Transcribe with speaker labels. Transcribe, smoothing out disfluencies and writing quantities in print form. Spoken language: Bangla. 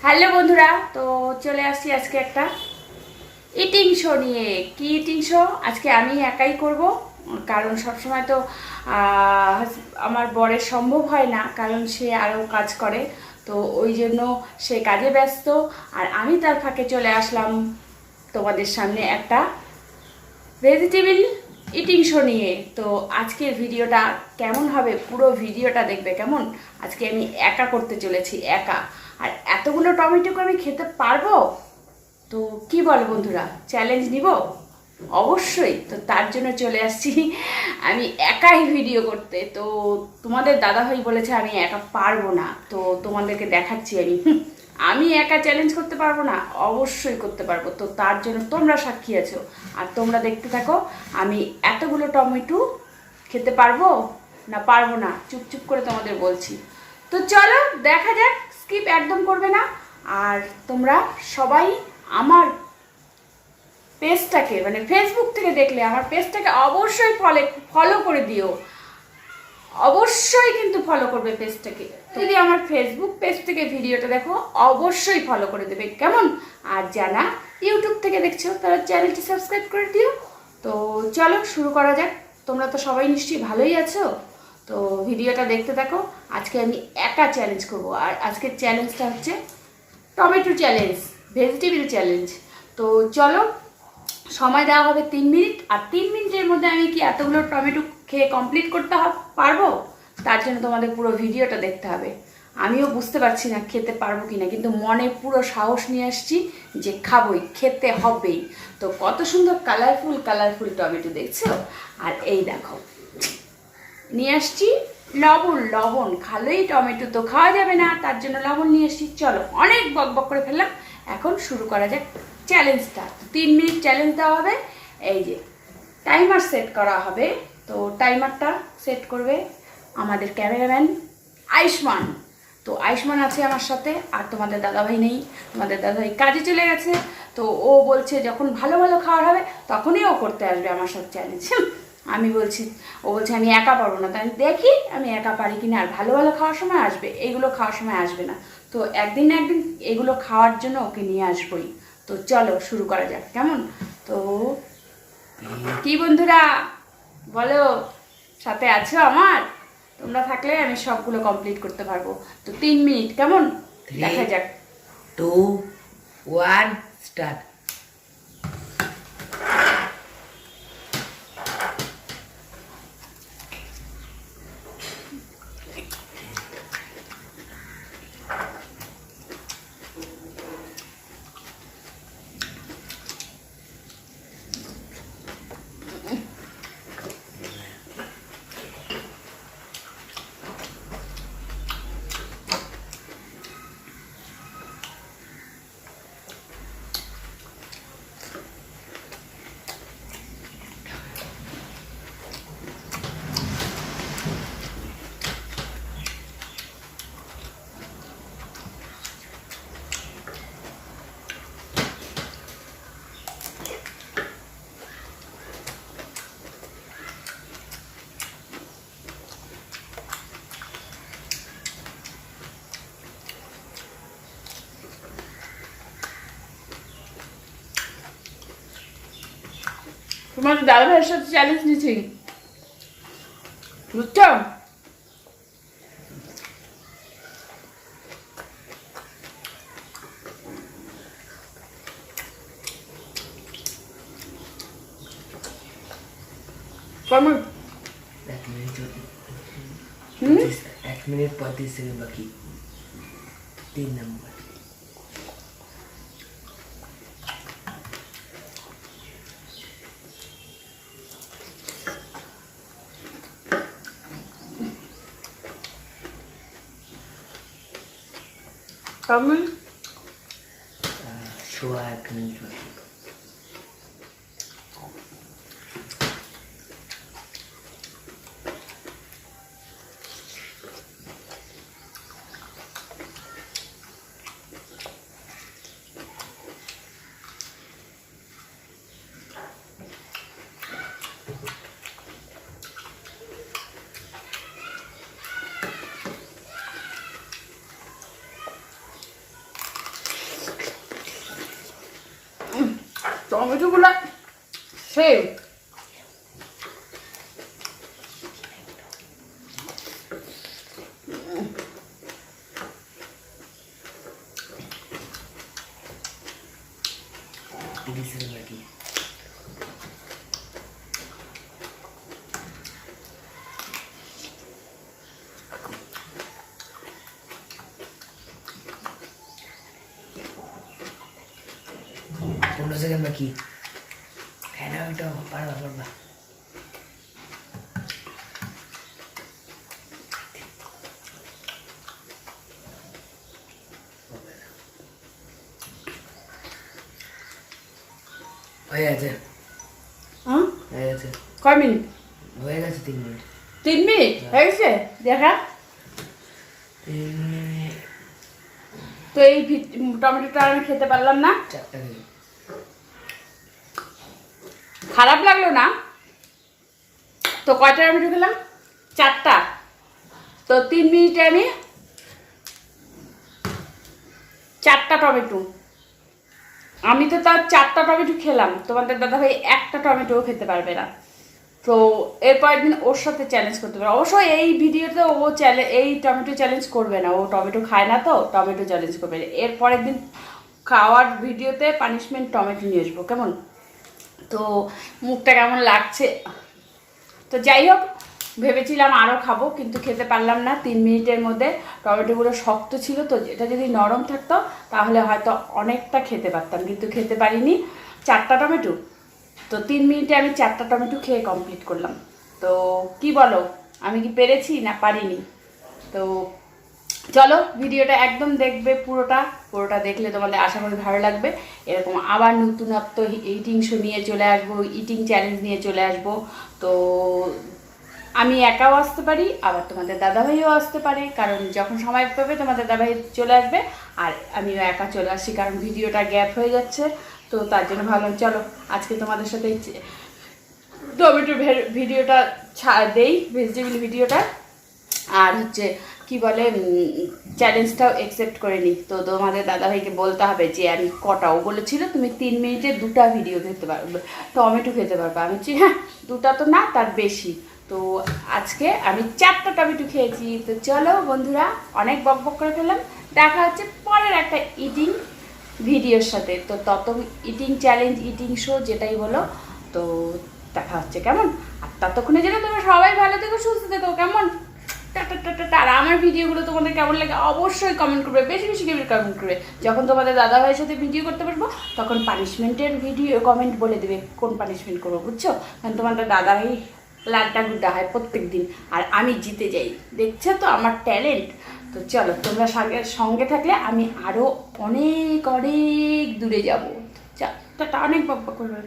Speaker 1: হ্যালো বন্ধুরা, তো চলে আসছি আজকে একটা ইটিং শো নিয়ে। কি ইটিং শো? আজকে আমি একাই করব, কারণ সবসময় তো আমার বরের সম্ভব হয় না, কারণ সে আরও কাজ করে। তো ওই জন্য সে কাজে ব্যস্ত, আর আমি তার ফাঁকে চলে আসলাম তোমাদের সামনে একটা ভেজিটেবল ইটিং শো নিয়ে। তো আজকের ভিডিওটা কেমন হবে, পুরো ভিডিওটা দেখবে কেমন। আজকে আমি একা করতে চলেছি, একা। আর এতগুলো টমেটোকে আমি খেতে পারবো? তো কি বলো বন্ধুরা, চ্যালেঞ্জ নিব? অবশ্যই। তো তার জন্য চলে আসছি আমি একাই ভিডিও করতে। তো তোমাদের দাদাভাই বলেছে আমি একা পারবো না, তো তোমাদেরকে দেখাচ্ছি আমি একা চ্যালেঞ্জ করতে পারবো না, অবশ্যই করতে পারবো। তো তার জন্য তোমরা সাক্ষী আছো, আর তোমরা দেখতে থাকো আমি এতগুলো টমেটো খেতে পারবো না পারবো না, চুপচুপ করে তোমাদের বলছি। তো চলো দেখা যাক, স্কিপ একদম করবে না। আর তোমরা সবাই আমার পেজটাকে, মানে ফেসবুক থেকে দেখলে আমার পেজটাকে অবশ্যই ফলো করে দিও, অবশ্যই কিন্তু ফলো করবে পেজটাকে। যদি আমার ফেসবুক পেজ থেকে ভিডিওটা দেখো অবশ্যই ফলো করে দেবে, কেমন? আর যারা ইউটিউব থেকে দেখছো তারা চ্যানেলটি সাবস্ক্রাইব করে দিও। তো চলো শুরু করা যাক। তোমরা তো সবাই নিশ্চয়ই ভালোই আছো, তো ভিডিওটা দেখতে থাকো। আজকে আমি একা চ্যালেঞ্জ করব, আর আজকের চ্যালেঞ্জটা হচ্ছে টমেটো চ্যালেঞ্জ, ভেজিটেবল চ্যালেঞ্জ। তো চলো, সময় দেওয়া হবে 3 মিনিট, আর 3 মিনিটের মধ্যে আমি কি এতগুলো টমেটো খেয়ে কমপ্লিট করতে পারবো? তার জন্য তোমাদের পুরো ভিডিওটা দেখতে হবে। আমিও বুঝতে পারছি না খেতে পারবো কিনা, কিন্তু মনে পুরো সাহস নিয়ে আসছি যে খাবোই, খেতে হবেই। তো কত সুন্দর কালারফুল কালারফুল টমেটো দেখছো। আর এই দেখো নিয়ে আসছি লবণ। লবণ খালেই টমেটো তো খাওয়া যাবে না, তার জন্য লবণ নিয়ে আসছি। চলো, অনেক বক বক করে ফেললাম, এখন শুরু করা যাক চ্যালেঞ্জটা। 3 মিনিট চ্যালেঞ্জ দেওয়া হবে। এই যে টাইমার সেট করা হবে, তো টাইমারটা সেট করবে আমাদের ক্যামেরাম্যান আয়ুষ্মান। তো আয়ুষ্মান আছে আমার সাথে, আর তোমাদের দাদাভাই নেই, তোমাদের দাদাভাই কাজে চলে গেছে। তো ও বলছে যখন ভালো ভালো খাওয়ার হবে তখনই ও করতে আসবে আমার সাথে চ্যালেঞ্জ। আমি বলছি, ও বলছে আমি একা পারবো না। তাই দেখি আমি একা পারি কিনা। আর ভালো ভালো খাওয়ার সময় আসবে, এইগুলো খাওয়ার সময় আসবে না। তো একদিন না একদিন এগুলো খাওয়ার জন্য ওকে নিয়ে আসবোই। তো চলো শুরু করা যাক, কেমন? তো কি বন্ধুরা বলো, সাথে আছো আমার? তোমরা থাকলে আমি সবগুলো কমপ্লিট করতে পারবো। তো 3 মিনিট, কেমন? দেখা যাক।
Speaker 2: 2, 1, স্টার্ট।
Speaker 1: তোমার দাদা ভাইয়ের সাথে চ্যালেঞ্জ নিচ্ছি, বুঝছো? কেমন?
Speaker 2: 1 মিনিট 35 সেকেন্ড বাকি। 3 নম্বর।
Speaker 1: কেমন?
Speaker 2: 1 মিনিট বাকি।
Speaker 1: টমেটোগুলো সেম।
Speaker 2: বাকি পনেরো সেকেন্ড বাকি। হ্যাঁ না ওইটা পারবা পারবা। হয়ে গেছে
Speaker 1: হ্যাঁ,
Speaker 2: হয়ে গেছে
Speaker 1: কয় মিনিট?
Speaker 2: হয়ে গেছে 3 মিনিট।
Speaker 1: 3 মিনিট হয়ে গেছে দেখা।
Speaker 2: 3 মিনিট
Speaker 1: তো এই টমেটোটা আমি খেতে পারলাম না,
Speaker 2: 4টা দিন।
Speaker 1: খারাপ লাগলো না। তো কয়টা টমেটো খেলাম? 4টা। তো 3 মিনিটে আমি 4টা টমেটো। আমি তো তার 4টা টমেটো খেলাম, তোমাদের দাদাভাই একটা টমেটোও খেতে পারবে না। তো এরপর একদিন ওর সাথে চ্যালেঞ্জ করতে পারে। অবশ্যই এই ভিডিওতে ও এই টমেটো চ্যালেঞ্জ করবে না, ও টমেটো খায় না, তো টমেটো চ্যালেঞ্জ করবে না। এরপর একদিন খাওয়ার ভিডিওতে পানিশমেন্ট টমেটো নিয়ে আসবো, কেমন? তো মুখটা কেমন লাগছে। তো যাই হোক, ভেবেছিলাম আরও খাবো, কিন্তু খেতে পারলাম না। 3 মিনিটের মধ্যে টমেটোগুলো শক্ত ছিল, তো এটা যদি নরম থাকতো তাহলে হয়তো অনেকটা খেতে পারতাম, কিন্তু খেতে পারিনি। 4টা টমেটো, তো 3 মিনিটে আমি 4টা টমেটো খেয়ে কমপ্লিট করলাম। তো কি বলো, আমি কি পেরেছি না পারিনি? তো চলো ভিডিওটা একদম দেখবে, পুরোটা দেখলে তোমাদের আশা করি ভালো লাগবে। এরকম আবার নতুনত্ব ইটিং শো নিয়ে চলে আসবো, ইটিং চ্যালেঞ্জ নিয়ে চলে আসবো। তো আমি একাও আসতে পারি, আবার তোমাদের দাদাভাইও আসতে পারে, কারণ যখন সময় পাবে তোমাদের দাদাভাই চলে আসবে, আর আমিও একা চলে আসি, কারণ ভিডিওটা গ্যাপ হয়ে যাচ্ছে। তো তার জন্য ভালো, চলো আজকে তোমাদের সাথে টমেটোর ভিডিওটা দেই, ভেজিটেবল ভিডিওটা। আর হচ্ছে কি বলে, চ্যালেঞ্জটাও অ্যাকসেপ্ট করে নিই। তো তোমাদের দাদাভাইকে বলতে হবে যে আমি কটাও বলেছিল তুমি 3 মিনিটে 2টা ভিডিও খেতে পারবে, টমেটো খেতে পারবে। আমি বলছি হ্যাঁ, 2টা তো না, তার বেশি। তো আজকে আমি 4টা টমেটো খেয়েছি। তো চলো বন্ধুরা, অনেক বকবক করে ফেললাম, দেখা হচ্ছে পরের একটা ইটিং ভিডিওর সাথে। তো ইটিং চ্যালেঞ্জ, ইটিং শো যেটাই বলো, তো দেখা হচ্ছে, কেমন? আর ততক্ষণে যেন তোমরা সবাই ভালো থেকো, সুস্থ থেকো, কেমন? আর আমার ভিডিওগুলো তোমাদের কেমন লাগে অবশ্যই কমেন্ট করবে, বেশি বেশি করে কমেন্ট করবে। যখন তোমাদের দাদা ভাইয়ের সাথে ভিডিও করতে পারবো তখন পানিশমেন্টের ভিডিও কমেন্ট বলে দেবে কোন পানিশমেন্ট করবো, বুঝছো? কারণ তোমাদের দাদা ভাই লাড্ডা গুড্ডা হয় প্রত্যেক দিন, আর আমি জিতে যাই, দেখছো তো আমার ট্যালেন্ট। তো চলো, তোমরা সঙ্গে থাকলে আমি আরও অনেক অনেক দূরে যাবো। টাটা, অনেক বকবক করবে।